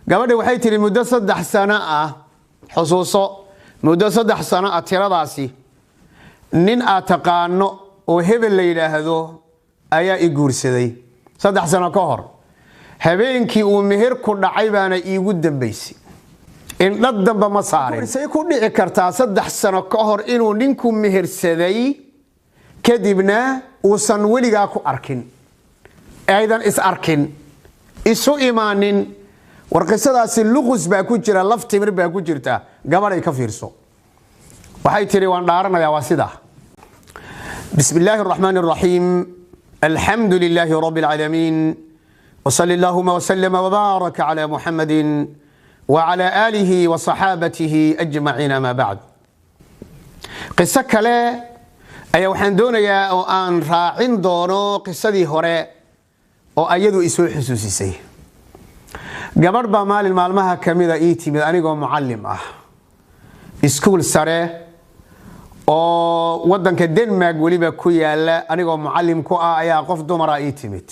gabadhi waxay tiri muddo 3 sano ah xusuuso muddo 3 sano ah tiradaasi nin aad taqaano oo hebel la yiraahdo ayaa i guursaday 3 sano ka hor habeenkii uu meher ku dhacay baana iigu dambeysay in dad damba ma saarin say ku dhici kartaa 3 sano ka hor inuu ninku mehersaday kadibna uusan weligaa ku arkin aydan is arkin isu imaanin warqisadaasi luqus baa ku jira laftimir baa ku jirta gabadhay ka fiirso waxay tiri waan dhaaranayaa waa sida bismillaahir rahmaanir rahiim alhamdulillahi rabbil alamin wa sallallahu wa sallama wa baraka ala muhammadin wa ala alihi wa sahabatihi ajma'in ma ba'd qissa kale ayaa waxaan doonayaa oo aan raacin doono qisadii hore oo ayadu isoo xusuusisay gabadh baa maalmaha kamida ii timid anigoo muallim ah iskuul sare oo wadanka Denmark waliba ku yaala anigoo muallim ku ah ayaa qof dumar ii timid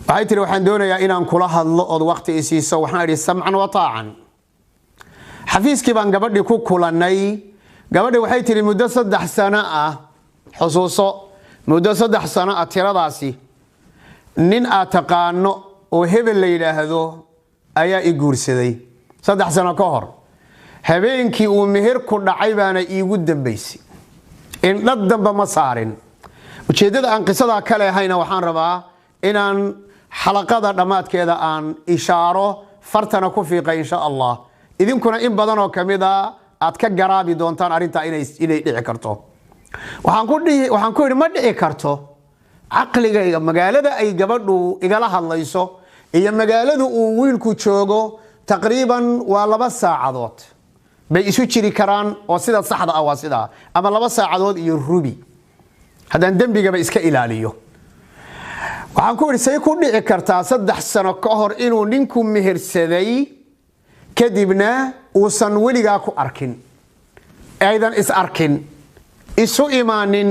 waxay tiri waxaan doonayaa inaan kula hadlo oo waqti isiiso waxaan iri sam'an wa ta'an xafiiskii baan gabadhii ku kulanay gabadhi waxay tiri muddo 3 sano ah xusuuso muddo 3 sano ah tiradaasi nin aad taqaano oo hebel la yiraahdo ayaa i guursaday 3 sano ka hor habeenkii uu meher ku dhacay baana iigu dambeysay in dad damba ma saarin ujeedada aan qisada kale hayna waxaan rabaa inaan xalaqada dhamaadkeeda aan ishaaro fartana ku fiiqay insha Allah idinkuna in badan oo kamida aad ka garaabi doontaan arinta inay dhici karto waxaan ku yiri ma dhici karto aqligayga magaalada ay gabadhu igala hadlayso iyo magaaladu uu wiilku joogo taqriiban waa 2 saacadood bay isu jiri karaan oo sida saxda ah waa sida ama 2 saacadood iyo rubi hadan dambigaba iska ilaaliyo waxaan ku yiri say ku dhici kartaa 3 sano ka hor inuu ninku mehersaday kadibna uusan weligaa ku arkin aydan is arkin isu imaanin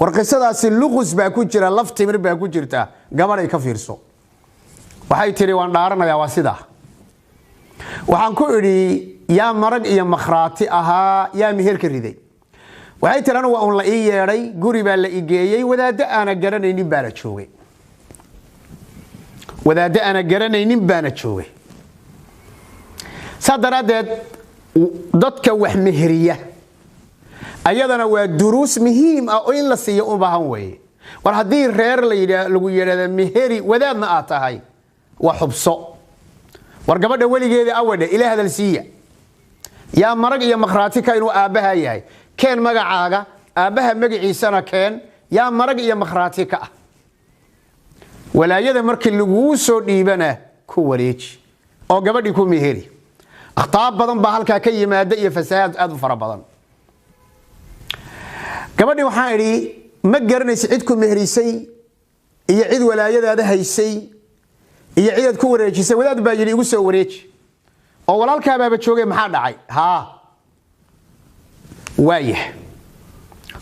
warqisadaasi luqus baa ku jira laftimir baa ku jirta gabadhay ka fiirso waxay tiri waan dhaaranayaa waa sida waxaan ku iri yaa marag iyo makhraati ahaa yaa meher ka riday waxay tiri anigu waa la ii yeeray guri baa la igeeyay wadaada ana garanaynin baana joogay wadaada ana garanaynin baana joogay sadaradeed dadka wax meheriya ayadana waa duruus muhiim ah oo in la siiyo u baahan weey war hadii reer lagu yiraahdo meheri wadaadna aad tahay wa xubso war gabadha waligeeda awada ilaahay hadal siiya yaa marag iyo makhraati ka inuu aabaha yahay keen magacaaga aabaha magaciisana keen yaa marag iyo makhraati ka walaayada markii lagu soo dhiibana ku wareeji oo gabadhi ku meheri akhtaab badan baa halka ka yimaada iyo fasaad aad u fara badan gabadhi waxaan iri ma garanaysi cid ku meherisay iyo cid walaayadaada haysay iyo cid ku wareejisay wadaad baa yiri igu soo wareeji oo walaalka baaba joogay maxaa dhacay waaye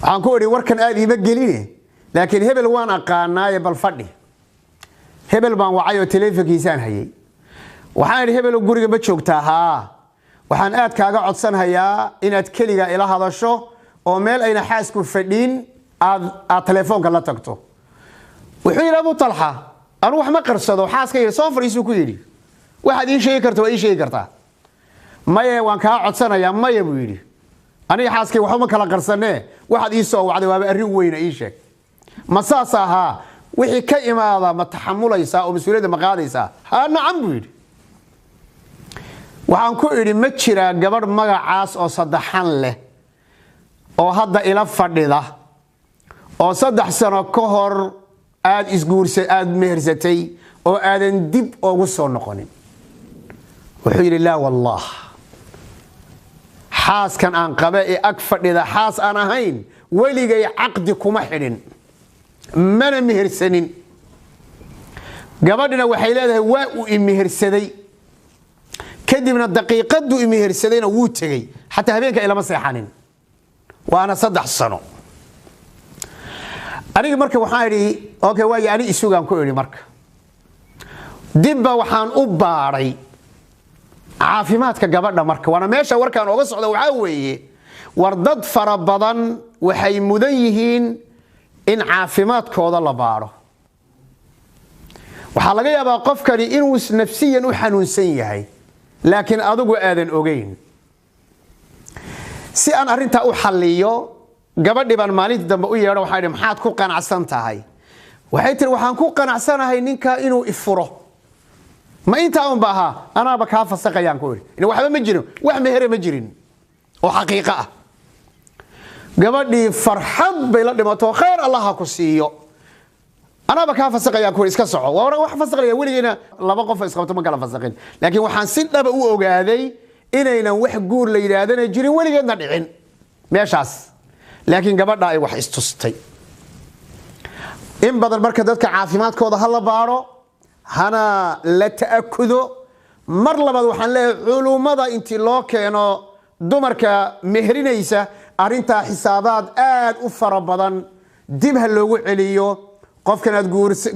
waxaan ku iri warkan aad iima geline laakiin hebel waan aqaanaaye bal fadhi hebel baan wacay oo teleefankiisaan hayay waxaan iri hebel guriga ma joogtaa waxaan aad kaaga codsanayaa inaad kaliga ila hadasho oo meel ayna xaasku fadhiin aad telefoonka la tagto wuxuu yiraahdo talxa anu wax ma qarsado xaaska iyo soo fariisu ku yiri waxaad ii sheegi kartaa ii sheegi kartaa maye waan ka codsanayaa maye buu yiri aniga xaaskay wax ma kala qarsanee waxaad ii soo wacday waa arrin weyn ii sheeg ma saasaha wixii ka imaada ma taxamulaysa oo mas'uuliyadda ma qaadaysa nacam buu yiri waxaan ku iri ma jira gabadh magacaas oo saddexan leh oo hadda ila fadhida oo 3 sano ka hor aad isguursay aad mehersatay oo aadan dib ugu soo noqonin wuxuu yiri la wallah xaaskan aan qaba ee ag fadhida xaas aan ahayn waligay aqdi kuma xidhin mana mehersanin gabadhina waxay leedahay waa uu mehersaday kadibna daqiiqadu mehersadayna wuu tagay hatta habeenka ilama seexanin waana 3 sano aniga marka waxaan iri okay waa yaani isugaan ku iri marka dibba waxaan u baaray caafimaadka gabadha marka wana meesha warkaan uga socdo waxa weeye war dad fara badan waxay mudan yihiin in caafimaadkooda la baaro waxa laga yaabaa qofkani inuu nafsiyan u xanuunsan yahay laakiin adigu aadan ogeyn si aan arinta u xalliyo gabadhi baan maalintii dambe u yeedho waxay maxaad ku qanacsan tahay waxay tiri waxaan ku qanacsanahay ninka inuu ifuro ma inta aan baaha anaaba ka fasaqayaan ku in waxba ma jiro wax meher ma jirin oo xaqiiqo ah gabadhi farxad bay la dhimato khayr allah ku siiyo anaaba ka fasaqayaan ku iska soco waa wax fasaqaya waligeena laba qof isqabto ma kala fasaqin laakiin waxaan si dhab u ogaaday inaynan wax guur la yiraahdana jirin waligeedna dhicin meeshaas laakiin gabadha ay wax istustay in badan marka dadka caafimaadkooda hal la baaro hana la taakudo mar labaad waxaan leeyahay culumada intii loo keeno dumarka mehrinaysa arinta xisaabaad aad u fara badan dib ha loogu celiyo qofkan aad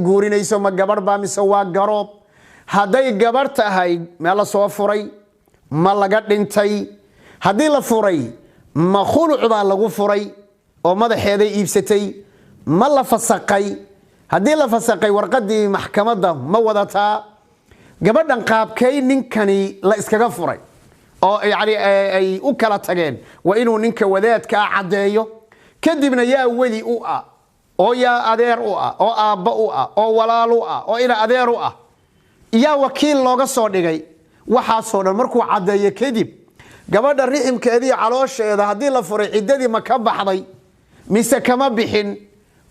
guurinayso ma gabar baa mise waa garoob haday gabar tahay meel la soo furay ma laga dhintay hadii la furay ma khuluc baa lagu furay oo madaxeeda iibsatay ma la fasaqay hadii la fasaqay warqadii maxkamadda ma wadataa gabadhan qaabkay ninkani la iskaga furay oo yaani ay u kala tageen waa inuu ninka wadaadka cadeeyo kadibna yaa wali u ah oo yaa adeer u ah oo aabba u ah oo walaal u ah oo ila adeer u ah yaa wakiil looga soo dhigay waxa soo dhan markuu cadeeyo kadib gabadha riximkeedii caloosheeda hadii la furay ciidadii ma ka baxday mise kama bixin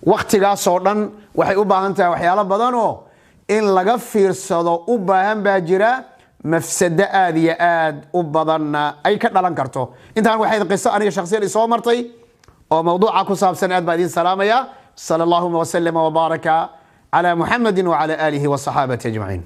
waqtigaas oo dhan waxay u baahan tahay waxyaalo badan oo in laga fiirsado u baahan baa jira mafsada aad iyo aad u badan ay ka dhalan karto intaan waxay qiso aniga shakhsiyan soo martay oo mawduuca ku saabsan aad baa idin salaamaya sallallahu wa sallama wa baraka ala muhammadin wa ala alihi wa sahbihi ajma'in